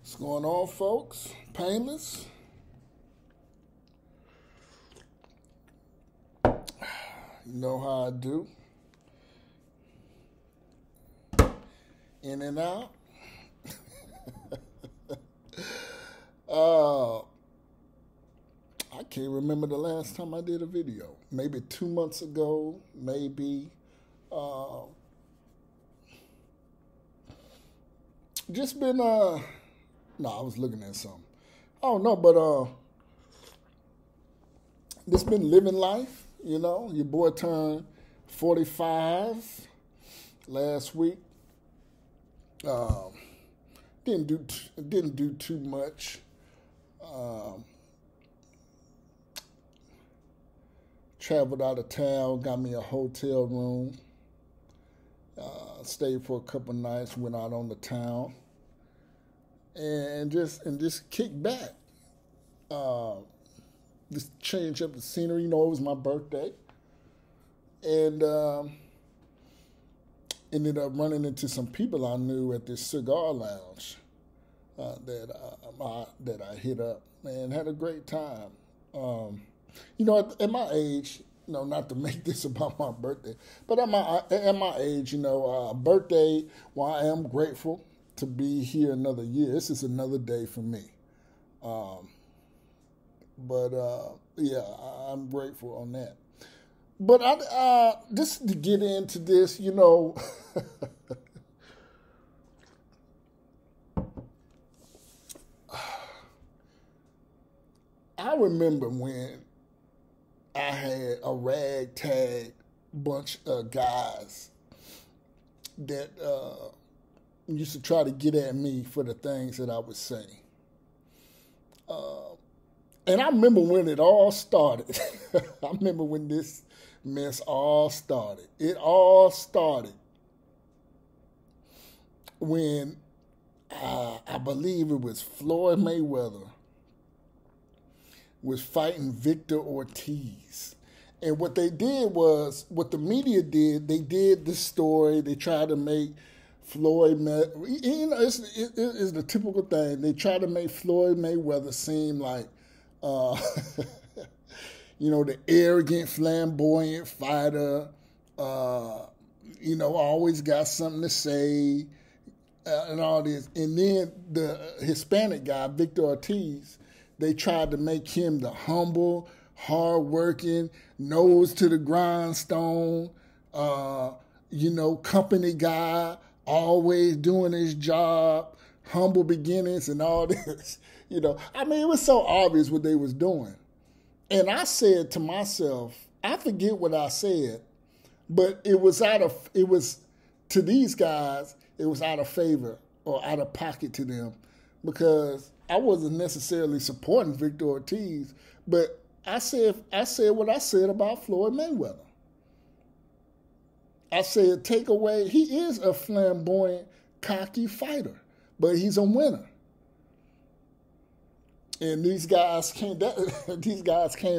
What's going on, folks? Painless. You know how I do. In and out. I can't remember the last time I did a video. Maybe 2 months ago, maybe. Just been, no, I was looking at something. Oh, no, but just been living life, you know. Your boy turned 45 last week. Didn't do too much. Traveled out of town, got me a hotel room. Stayed for a couple nights, went out on the town, and just kicked back. Just change up the scenery. You know, it was my birthday, and ended up running into some people I knew at this cigar lounge that I hit up and had a great time. You know, at my age, you know, not to make this about my birthday, but at my age, you know, birthday, while I am grateful to be here another year, this is another day for me. Yeah, I'm grateful on that. But just to get into this, you know, I remember when I had a ragtag bunch of guys that used to try to get at me for the things that I would say. And I remember when it all started. I remember when this mess all started. It all started when I believe it was Floyd Mayweather was fighting Victor Ortiz. And what they did was, what the media did, they did the story. They tried to make Floyd, you know, it's the typical thing. They tried to make Floyd Mayweather seem like, you know, the arrogant, flamboyant fighter, you know, always got something to say, and all this. And then the Hispanic guy, Victor Ortiz, they tried to make him the humble, hard-working, nose to the grindstone, you know, company guy, always doing his job, humble beginnings and all this. You know, I mean, it was so obvious what they was doing. And I said to myself, I forget what I said, but it was to these guys, it was out of favor or out of pocket to them, because I wasn't necessarily supporting Victor Ortiz, but I said what I said about Floyd Mayweather. I said, take away, he is a flamboyant, cocky fighter, but he's a winner. And these guys came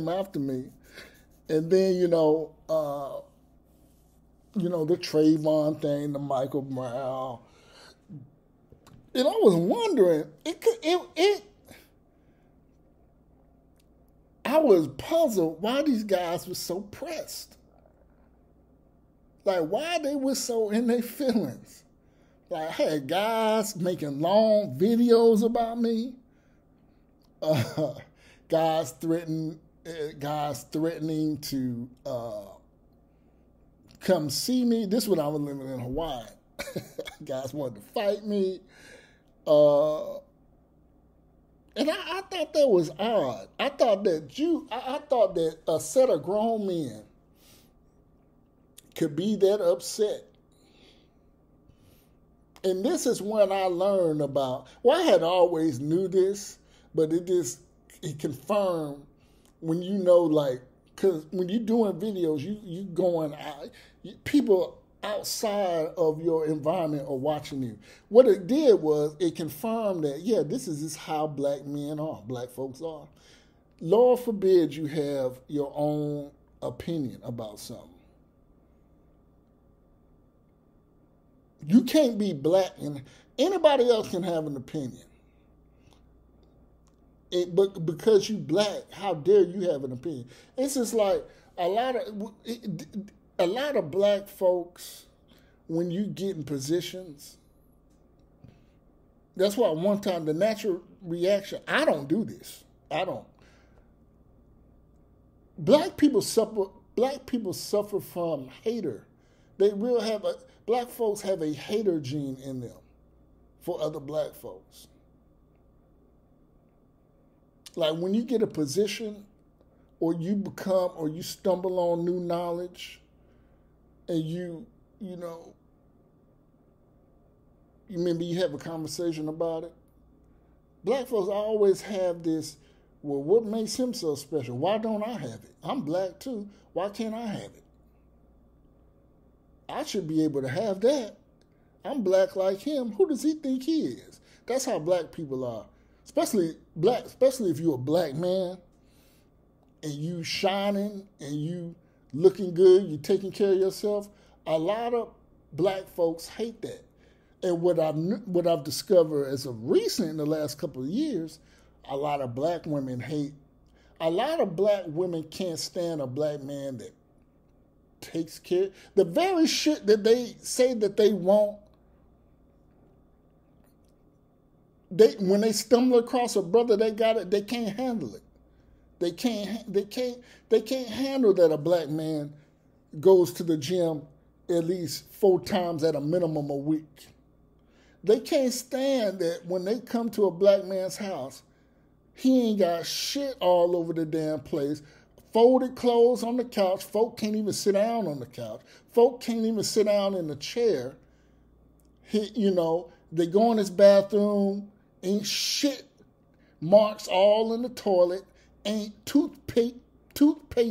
after me. And then, you know, the Trayvon thing, the Michael Brown. And I was wondering, I was puzzled why these guys were so pressed. Like, why they were so in their feelings. Like, I had guys making long videos about me. Guys threatening to come see me. This is when I was living in Hawaii. Guys wanted to fight me. And I thought that was odd. I thought that a set of grown men could be that upset. And this is when I learned about, well, I had always knew this, but it confirmed when you know, like, because when you're doing videos, you going out, people outside of your environment are watching you. What it did was it confirmed that, yeah, this is how black men are, black folks are. Lord forbid you have your own opinion about something. You can't be black and anybody else can have an opinion. but because you black, how dare you have an opinion? It's just like a lot of black folks, when you get in positions, that's why one time the natural reaction, I don't do this. I don't. Black people suffer from hater. Black folks have a hater gene in them for other black folks. Like when you get a position or you stumble on new knowledge and you maybe you have a conversation about it. Black folks always have this, well, what makes him so special? Why don't I have it? I'm black too. Why can't I have it? I should be able to have that. I'm black like him. Who does he think he is? That's how black people are. Especially if you're a black man and you shining and you looking good, you taking care of yourself. A lot of black folks hate that. And what I've discovered as of recent in the last couple of years, a lot of black women can't stand a black man that takes care. The very shit that they say that they want, when they stumble across a brother that got it, they can't handle it. They can't handle that a black man goes to the gym at least 4 times at a minimum a week. They can't stand that when they come to a black man's house, he ain't got shit all over the damn place. Folded clothes on the couch. Folk can't even sit down on the couch. Folk can't even sit down in the chair. They go in his bathroom, ain't shit marks all in the toilet, ain't toothpaste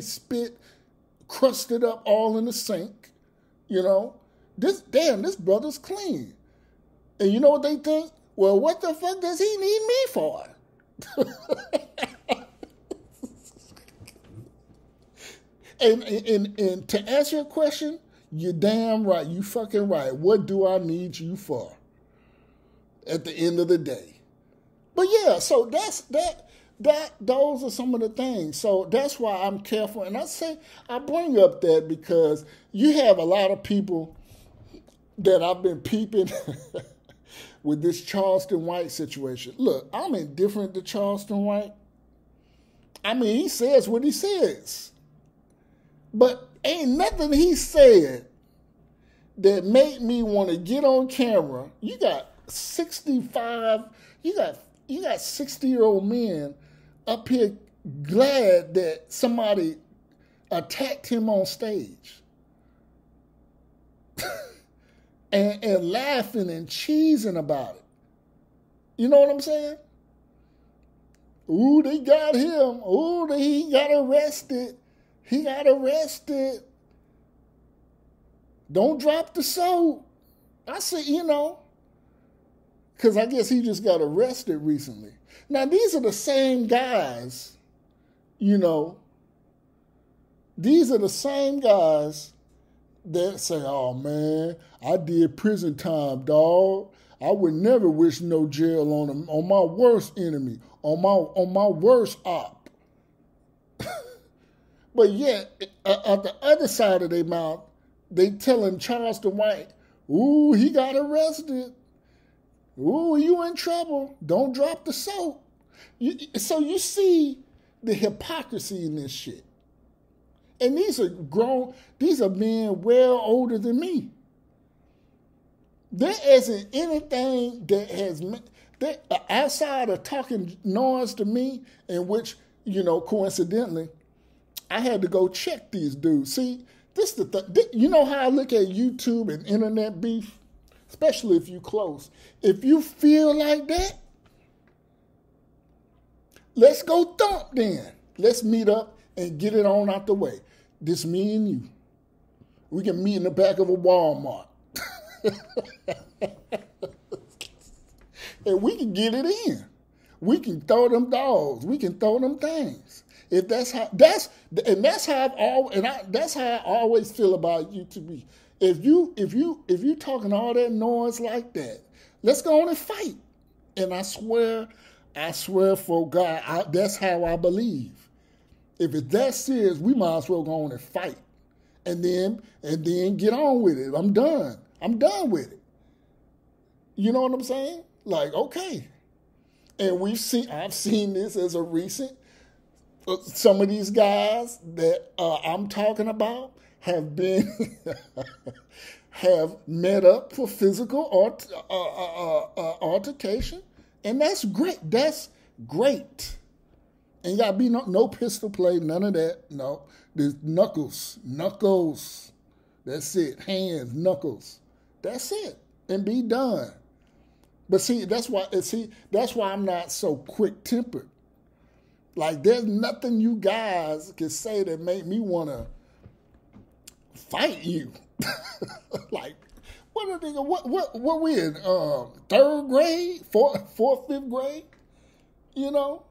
spit crusted up all in the sink. This brother's clean. And you know what they think? Well, what the fuck does he need me for? and to answer your question, you're damn right. You fucking right. What do I need you for? At the end of the day. But yeah, so those are some of the things. So that's why I'm careful. And I bring up that because you have a lot of people that I've been peeping with this Charleston White situation. Look, I'm indifferent to Charleston White. I mean, he says what he says. But ain't nothing he said that made me want to get on camera. You got 60-year-old men up here glad that somebody attacked him on stage. And laughing and cheesing about it. You know what I'm saying? Ooh, they got him. Ooh, he got arrested. He got arrested. Don't drop the soap. I said, because I guess he just got arrested recently. Now, these are the same guys, these are the same guys that say, oh, man, I did prison time, dog. I would never wish no jail on my worst enemy, on my worst op. But yet, at the other side of their mouth, they telling Charleston White, ooh, he got arrested. Ooh, you in trouble. Don't drop the soap. So you see the hypocrisy in this shit. And these are men well older than me. There isn't anything that outside of talking noise to me, in which, coincidentally, I had to go check these dudes. See, this you know how I look at YouTube and internet beef? Especially if you close. If you feel like that, let's go thump then. Let's meet up and get it on out the way. This me and you. We can meet in the back of a Walmart. And we can get it in. We can throw them dogs. We can throw them things. If that's how I always feel about you to be. If you talking all that noise like that, let's go on and fight. And I swear, I swear for God, that's how I believe. If it's that serious, we might as well go on and fight, and then get on with it. I'm done. I'm done with it. You know what I'm saying? Like, okay. And I've seen this as a recent. Some of these guys that I'm talking about have been have met up for physical altercation, and that's great. That's great. Ain't got to be no pistol play, none of that. No, there's knuckles. That's it. Hands, knuckles. That's it, and be done. But that's why I'm not so quick tempered. Like, there's nothing you guys can say that make me want to fight you. Like, what we in third grade, fourth, fifth grade? You know,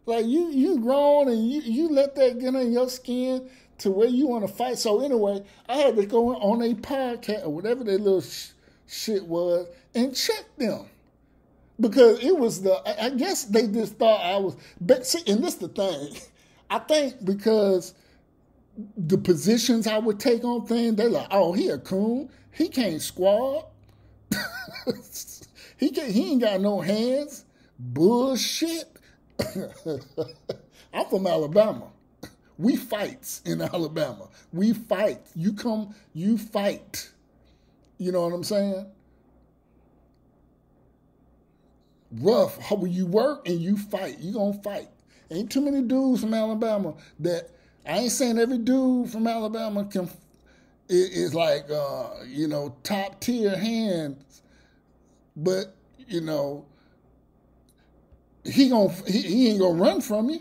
like you grown and you let that get in your skin to where you want to fight. So anyway, I had to go on a podcast or whatever that little shit was and check them. Because it was I guess they just thought I was, but see, and this the thing. I think because the positions I would take on things, they're like, oh, he a coon. He can't squad. he ain't got no hands. Bullshit. I'm from Alabama. We fights in Alabama. We fight. You come, you fight. You know what I'm saying? Rough. How will you work and you fight? You gonna fight. Ain't too many dudes from Alabama that, I ain't saying every dude from Alabama is like, top tier hands, but, he ain't gonna run from you.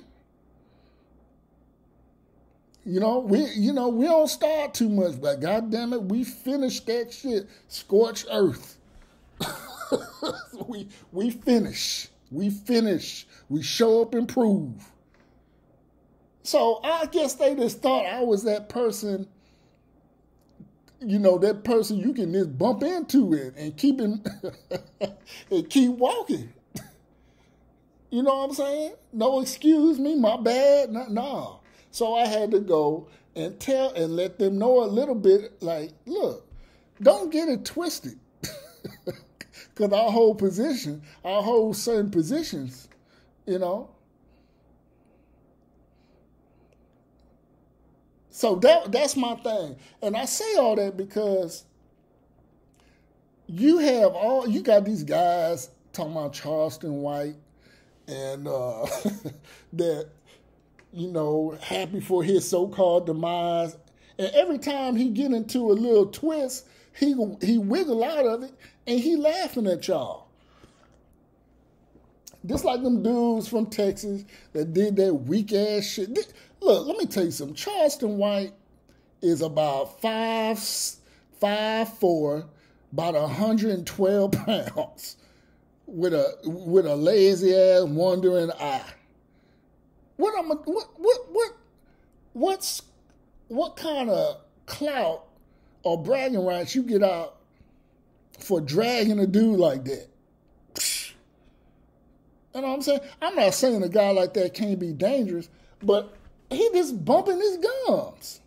We don't start too much, but goddamn it, we finish that shit. Scorched earth. we finish. We show up and prove. So I guess they just thought I was that person, that person you can just bump into it and keep and keep walking. You know what I'm saying? No, excuse me, my bad. No. So I had to go and tell and let them know a little bit, like, look, don't get it twisted. Because our whole certain positions, So that's my thing. And I say all that because you got these guys talking about Charleston White and that, happy for his so-called demise. And every time he get into a little twist, he wiggle out of it and he laughing at y'all. Just like them dudes from Texas that did that weak ass shit. Look, let me tell you something. Charleston White is about 5'4", about 112 pounds, with a lazy ass, wandering eye. What kind of clout or bragging rights you get out for dragging a dude like that? You know what I'm saying? I'm not saying a guy like that can't be dangerous, but he just bumping his gums.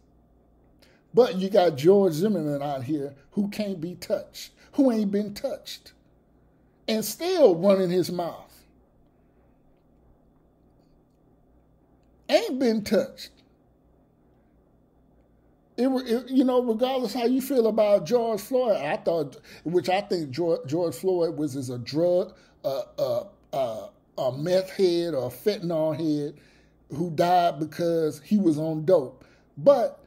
But you got George Zimmerman out here who can't be touched, who ain't been touched, and still running his mouth. Ain't been touched. Regardless how you feel about George Floyd, I think George Floyd was as a drug, a meth head or a fentanyl head who died because he was on dope. But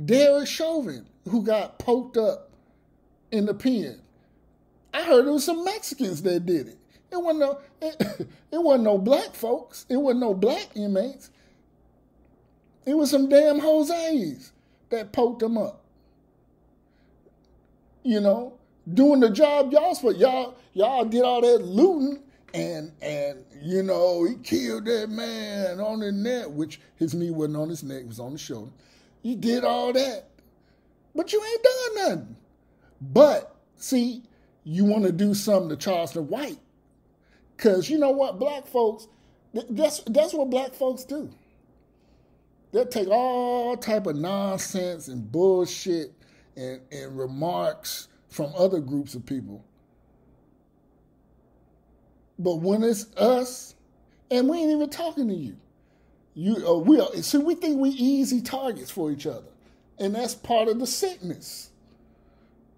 Derek Chauvin, who got poked up in the pen, I heard it was some Mexicans that did it. It wasn't no black folks. It wasn't no black inmates. It was some damn Jose's that poked them up. Doing the job y'all supposed. Y'all did all that looting and he killed that man on his neck, which his knee wasn't on his neck, it was on his shoulder. You did all that, but you ain't done nothing. But see, you want to do something to Charleston white. Because you know what? Black folks, that's what black folks do. They'll take all type of nonsense and bullshit and remarks from other groups of people. But when it's us, and we ain't even talking to you, we think we easy targets for each other. And that's part of the sickness.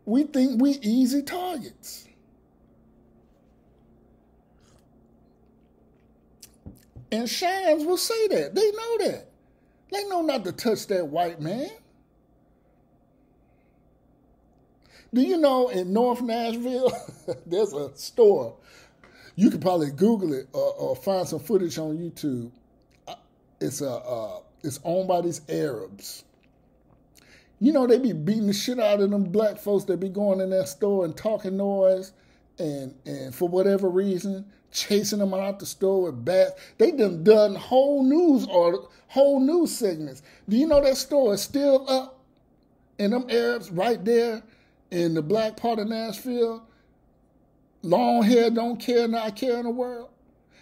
We think we easy targets. And Shines will say that. They know that. They know not to touch that white man. Do you know in North Nashville, there's a store. You could probably Google it or find some footage on YouTube. It's owned by these Arabs. You know, they be beating the shit out of them black folks that be going in that store and talking noise and for whatever reason, chasing them out the store with bats. They done whole news segments. Do you know that store is still up? And them Arabs right there in the black part of Nashville, long hair, don't care, not care in the world.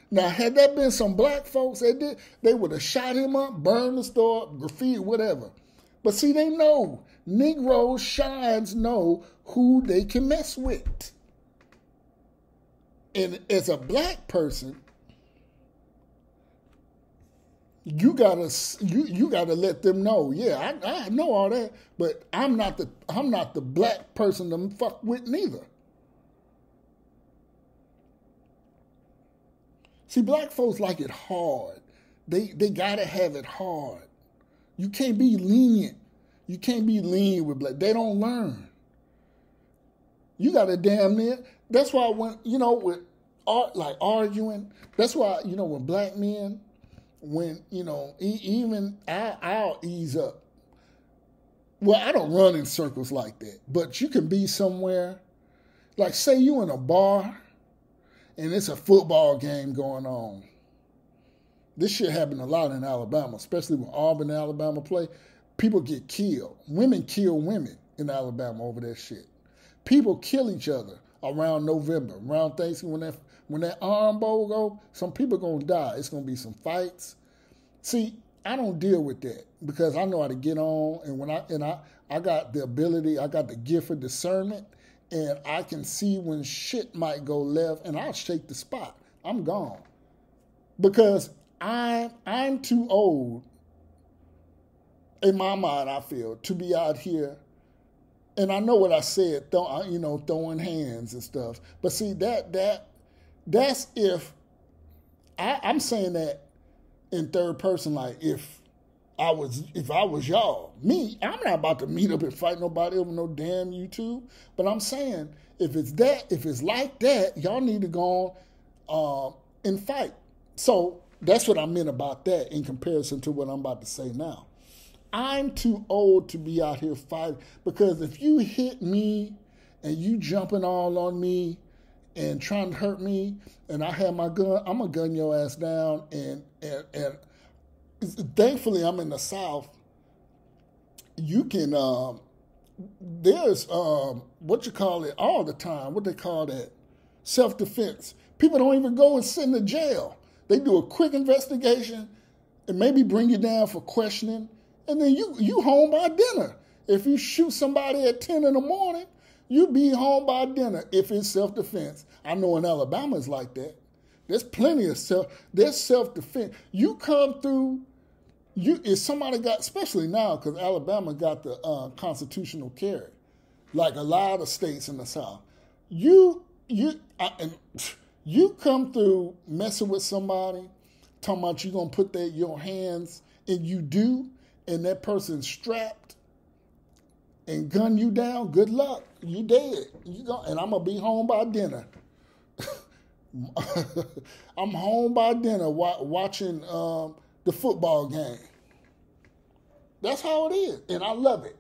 Now, had that been some black folks that did, they would have shot him up, burned the store, graffiti, whatever. But see, they know. Negroes, Shines know who they can mess with. And as a black person, you gotta let them know. Yeah, I know all that, but I'm not the black person to fuck with neither. See, black folks like it hard. They gotta have it hard. You can't be lenient. You can't be lenient with black. They don't learn. You gotta damn near. That's why when with arguing. That's why when black men, even I'll ease up. Well, I don't run in circles like that, but you can be somewhere, like say you in a bar, and it's a football game going on. This shit happened a lot in Alabama, especially when Auburn, Alabama play. People get killed. Women kill women in Alabama over that shit. People kill each other around November, around Thanksgiving. When that Iron Bowl go, some people gonna die. It's gonna be some fights. See, I don't deal with that because I know how to get on, and I got the ability, I got the gift of discernment, and I can see when shit might go left, and I'll shake the spot. I'm gone because I'm too old. In my mind, I feel, to be out here, and I know what I said, throwing hands and stuff. But see, that's if I'm saying that in third person, like if I was y'all, me, I'm not about to meet up and fight nobody over no damn YouTube. But I'm saying if it's like that, y'all need to go on and fight. So that's what I meant about that in comparison to what I'm about to say now. I'm too old to be out here fighting because if you hit me and you jumping all on me and trying to hurt me and I have my gun, I'm going to gun your ass down. And thankfully I'm in the South. You can, there's, what you call it all the time, what they call that, self-defense. People don't even go and sit in the jail. They do a quick investigation and maybe bring you down for questioning. And then you home by dinner. If you shoot somebody at 10 in the morning, you be home by dinner if it's self-defense. I know in Alabama it's like that. There's plenty of self-defense. You come through, if somebody got, especially now because Alabama got the constitutional carry, like a lot of states in the South. You come through messing with somebody, talking about you going to put your hands, and you do, and that person's strapped and gun you down, good luck. You dead. And I'm going to be home by dinner. I'm home by dinner watching the football game. That's how it is, and I love it.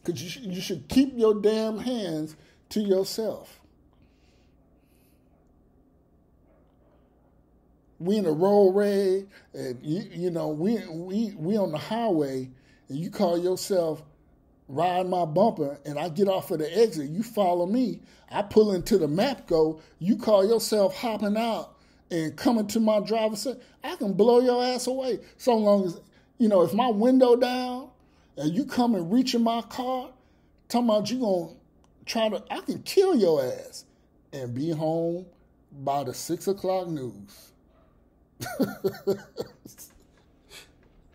Because you should keep your damn hands to yourself. We in a road rage, and we on the highway, and you call yourself riding my bumper and I get off of the exit, you follow me, I pull into the MAPCO, you call yourself hopping out and coming to my driver's seat, I can blow your ass away. So long as, if my window down and you come and reach in my car, talking about you going to try to, I can kill your ass and be home by the 6 o'clock news.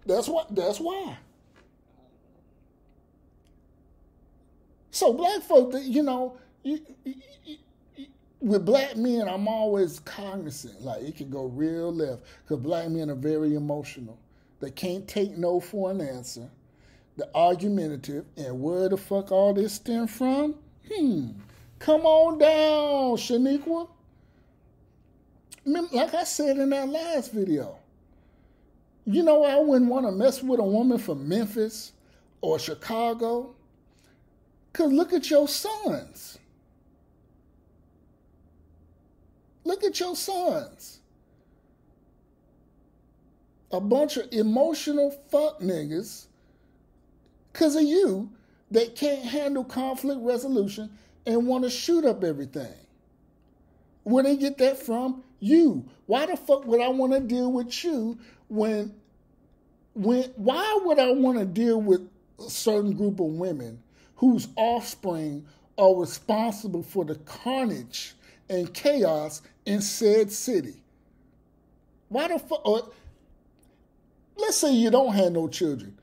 That's why. So black folk, with black men, I'm always cognizant. Like, it can go real left. Because black men are very emotional. They can't take no for an answer. They're argumentative. And where the fuck all this stem from? Come on down, Shaniqua. Like I said in that last video, I wouldn't want to mess with a woman from Memphis or Chicago. Because look at your sons. Look at your sons. A bunch of emotional fuck niggas, because of you, that can't handle conflict resolution and want to shoot up everything. Where they get that from? You. Why the fuck would I want to deal with you why would I want to deal with a certain group of women whose offspring are responsible for the carnage and chaos in said city? Why the fuck? Let's say you don't have no children.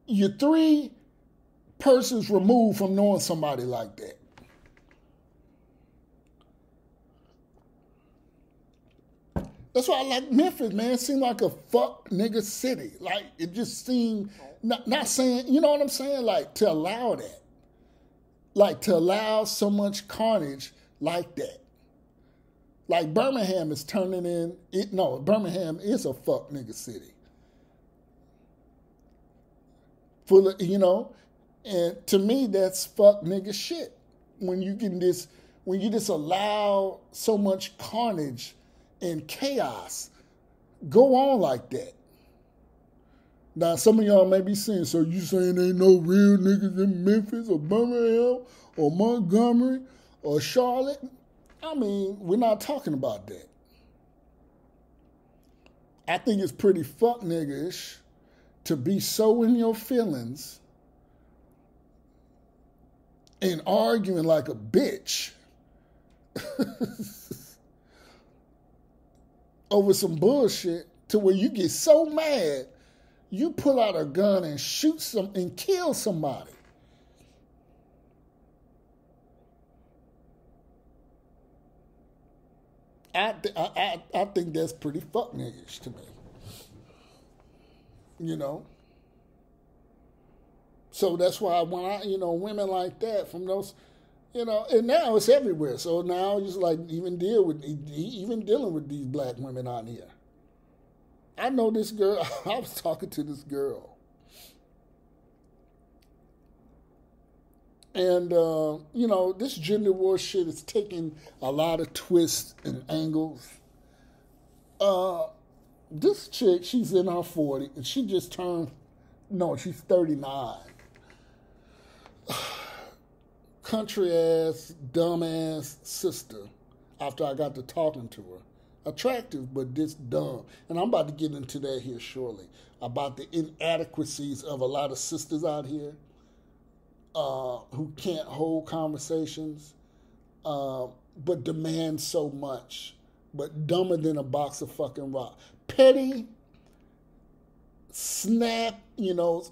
You're 3 persons removed from knowing somebody like that. That's why I like Memphis, man. It seemed like a fuck nigga city. Like, it just seemed, not saying, you know what I'm saying? Like, to allow that. Like, to allow so much carnage like that. Like, Birmingham is turning in, Birmingham is a fuck nigga city. Full of, and to me, that's fuck nigga shit. When you just allow so much carnage and chaos go on like that. Now, some of y'all may be saying, so you saying ain't no real niggas in Memphis or Birmingham or Montgomery or Charlotte? I mean, we're not talking about that. I think it's pretty fuck niggish to be so in your feelings and arguing like a bitch over some bullshit to where you get so mad you pull out a gun and shoot and kill somebody. I think that's pretty fuck niggish to me. So that's why when I, women like that from those, and now it's everywhere. So now it's like even dealing with these black women out here. I know this girl, I was talking to this girl. And, this gender war shit is taking a lot of twists and angles. This chick, she's in her 40s, and she just she's 39. Country-ass, dumb-ass sister after I got to talking to her. Attractive, but just dumb. And I'm about to get into that here shortly, about the inadequacies of a lot of sisters out here who can't hold conversations, but demand so much, but dumber than a box of fucking rock. Petty, snap,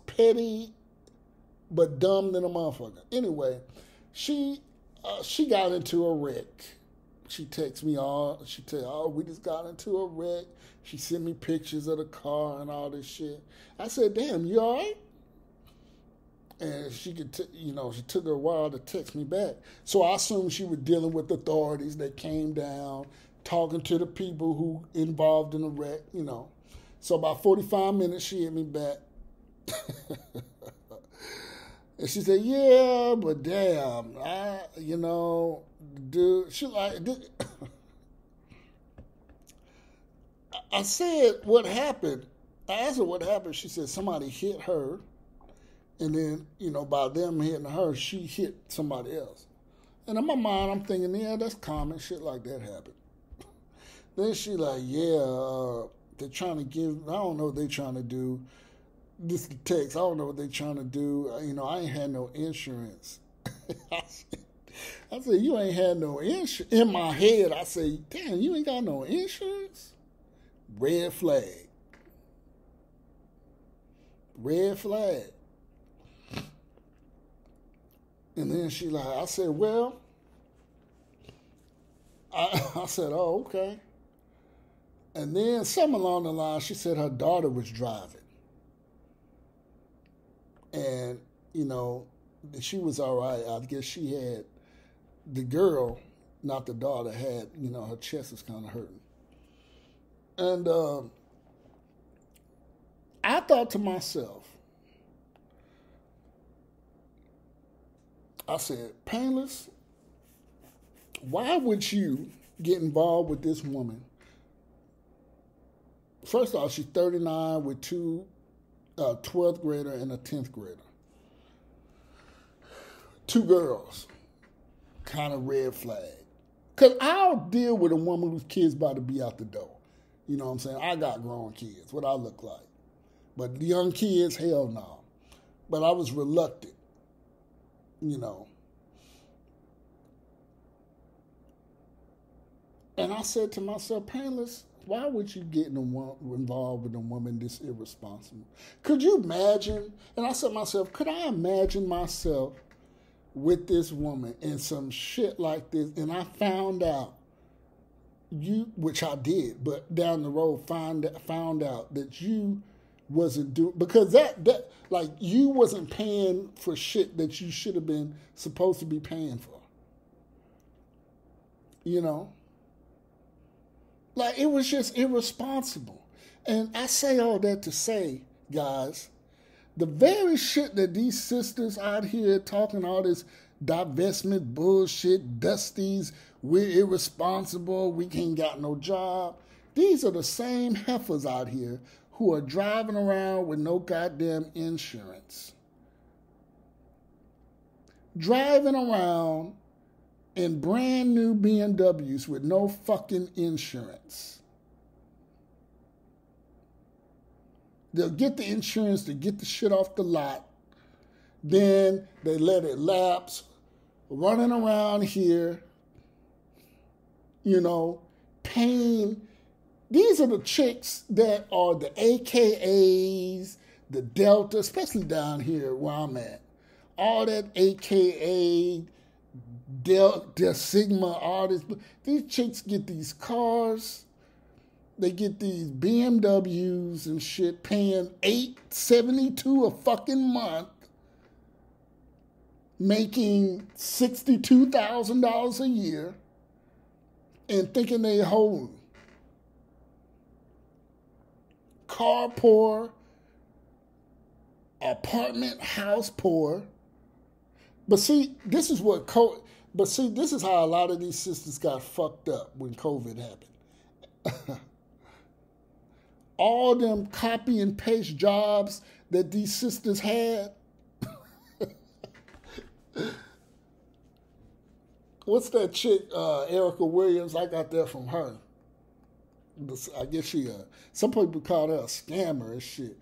petty, but dumb than a motherfucker. Anyway, she got into a wreck. She texts me we just got into a wreck. She sent me pictures of the car and all this shit. I said, damn, you all right? And she she took her a while to text me back. So I assumed she was dealing with authorities that came down, talking to the people who involved in the wreck, So about 45 minutes, she hit me back. And she said, yeah, but damn, dude, she like, I said, what happened? I asked her what happened. She said somebody hit her And then, by them hitting her, she hit somebody else. And in my mind, I'm thinking, yeah, that's common. Shit like that happen. Then she like, yeah, they're trying to give, I don't know what they're trying to do. This is the text, I don't know what they're trying to do. I ain't had no insurance. I said, you ain't had no insurance. In my head, I say, damn, you ain't got no insurance? Red flag. Red flag. And then she like, I said, well, I said, oh, okay. And then something along the line, she said her daughter was driving. And, she was all right. I guess she had, the girl, not the daughter, had, her chest was kind of hurting. And I thought to myself, I said, Painless, why would you get involved with this woman? First off, she's 39 with two 12th grader and a 10th grader. Two girls. Kind of red flag. Because I'll deal with a woman whose kids about to be out the door. You know what I'm saying? I got grown kids, what I look like. But the young kids, hell no. But I was reluctant. And I said to myself, Painless, why would you get involved with a woman this irresponsible? Could you imagine? And I said to myself, could I imagine myself with this woman and some shit like this? And I found out which I did, but down the road found out that you wasn't doing, because that like you wasn't paying for shit that you should have been supposed to be paying for. Like, it was just irresponsible. And I say all that to say, guys, the very shit that these sisters out here talking all this divestment bullshit, dusties, we're irresponsible, we ain't got no job. These are the same heifers out here who are driving around with no goddamn insurance. Driving around in brand new BMWs with no fucking insurance. They'll get the insurance to get the shit off the lot. Then they let it lapse, running around here, paying. These are the chicks that are the AKAs, the Delta, especially down here where I'm at. All that AKA, Delta, Sigma, all this. These chicks get these cars. They get these BMWs and shit, paying $872 a fucking month, making $62,000 a year, and thinking they holding. Car poor, apartment house poor. But see, this is this is how a lot of these sisters got fucked up when COVID happened. All them copy and paste jobs that these sisters had. What's that chick, Erica Williams? I got that from her. I guess some people call her a scammer and shit.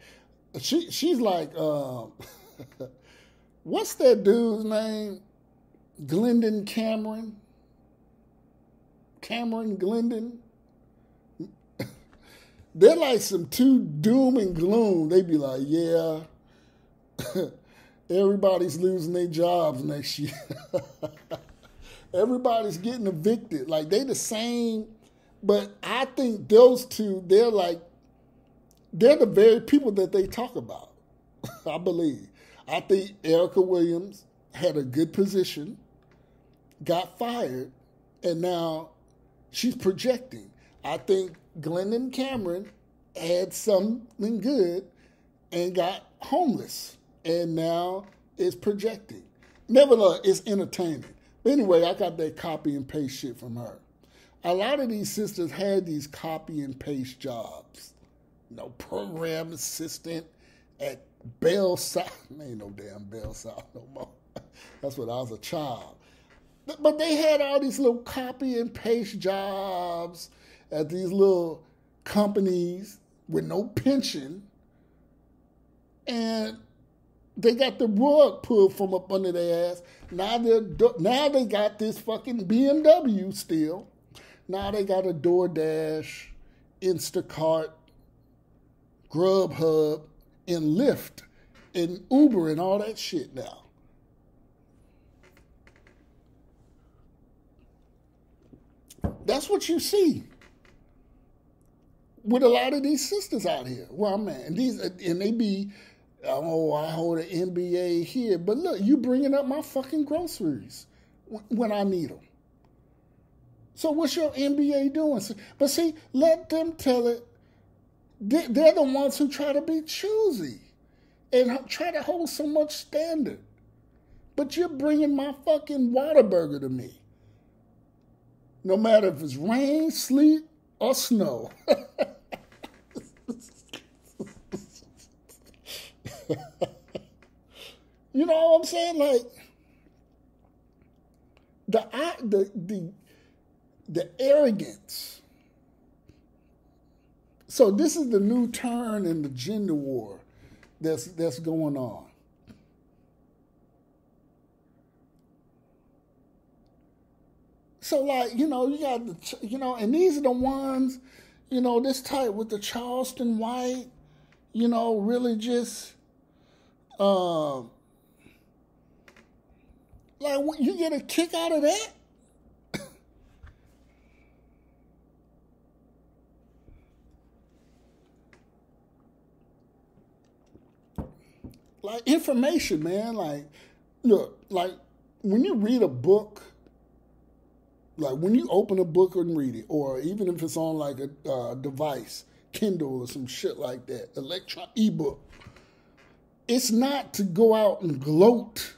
She's like, what's that dude's name? Glendon Cameron? Cameron Glendon? They're like some two doom and gloom. They be like, yeah, everybody's losing their jobs next year. Everybody's getting evicted. Like, they the same, but I think those two, they're the very people that they talk about, I believe. I think Erica Williams had a good position, got fired, and now she's projecting. I think Glendon Cameron had something good and got homeless, and now is projecting. Nevertheless, it's entertaining. But anyway, I got that copy and paste shit from her. A lot of these sisters had these copy and paste jobs. Program assistant at Bell South. Ain't no damn Bell South no more. That's when I was a child. But they had all these little copy and paste jobs at these little companies with no pension. And they got the rug pulled from up under their ass. Now they got this fucking BMW still. Now they got a DoorDash, Instacart, Grubhub, and Lyft, and Uber, and all that shit now. That's what you see with a lot of these sisters out here. Well, man, and they be, oh, I hold an MBA here, but look, you bringing up my fucking groceries when I need them. So what's your MBA doing? But see, let them tell it. They're the ones who try to be choosy and try to hold so much standard. But you're bringing my fucking Whataburger to me. No matter if it's rain, sleet, or snow. You know what I'm saying? Like, the arrogance. So this is the new turn in the gender war that's going on. So, like, you know, you got and these are the ones, this type with the Charleston white, really just, like, you get a kick out of that? Like, information, man. Like, look, like, when you read a book, like, when you open a book and read it, or even if it's on, like, a device, Kindle or some shit like that, ebook, it's not to go out and gloat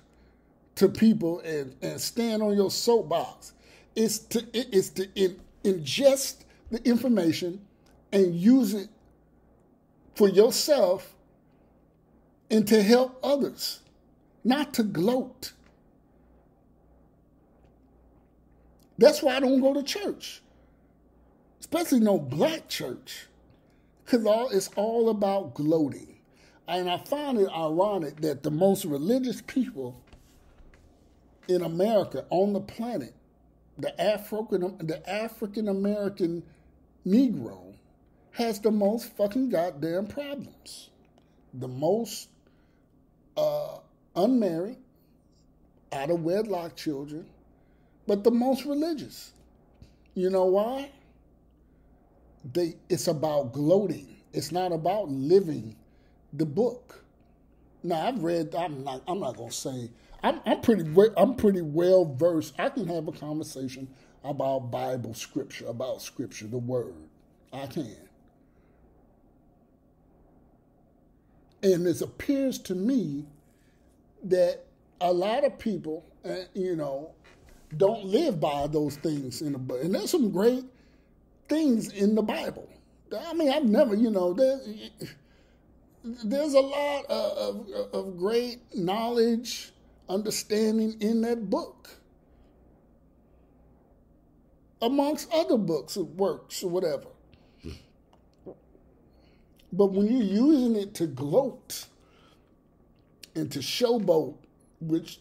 to people and stand on your soapbox. It's to ingest the information and use it for yourself and to help others, not to gloat. That's why I don't go to church, especially no black church, because it's all about gloating. And I find it ironic that the most religious people in America, on the planet, the African American Negro, has the most fucking goddamn problems. The most unmarried, out of wedlock children, but the most religious. You know why? It's about gloating. It's not about living the book. Now, I'm not gonna say I'm pretty well versed. I can have a conversation about Bible scripture, about scripture, the word. I can. And it appears to me that a lot of people, don't live by those things in the Bible. And there's some great things in the Bible. I mean, I've never, there's a lot of great knowledge, understanding in that book, amongst other books or works or whatever. But when you're using it to gloat and to showboat, which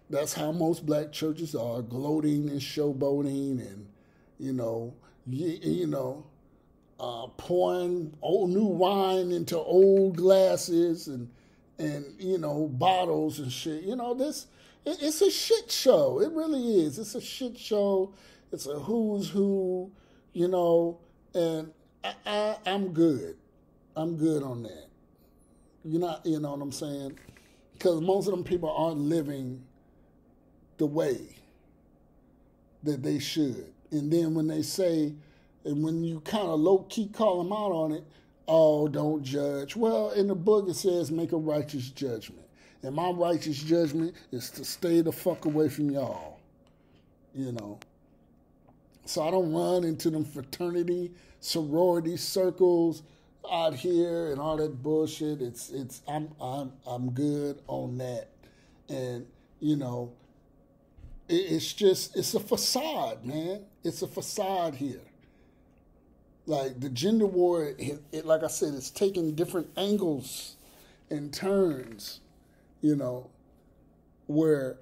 that's how most black churches are, gloating and showboating and, pouring old new wine into old glasses and bottles and shit. It's a shit show. It really is. It's a shit show. It's a who's who, and I'm good. I'm good on that. You know what I'm saying? Because most of them people aren't living the way that they should. And then when they say, and when you kind of low-key call them out on it, oh, don't judge. Well, in the book it says make a righteous judgment. And my righteous judgment is to stay the fuck away from y'all. So I don't run into them fraternity, sorority circles, out here and all that bullshit. I'm good on that, and you know, it's a facade, man. It's a facade here. Like the gender war, like I said, it's taking different angles and turns. You know, where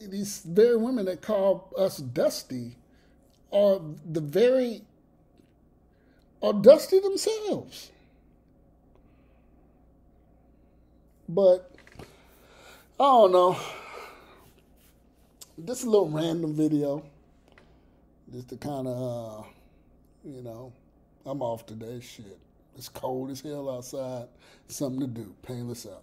these very women that call us dusty are dusty themselves. But I don't know. This is a little random video, just to kind of, I'm off today. Shit, it's cold as hell outside. Something to do. Painless out.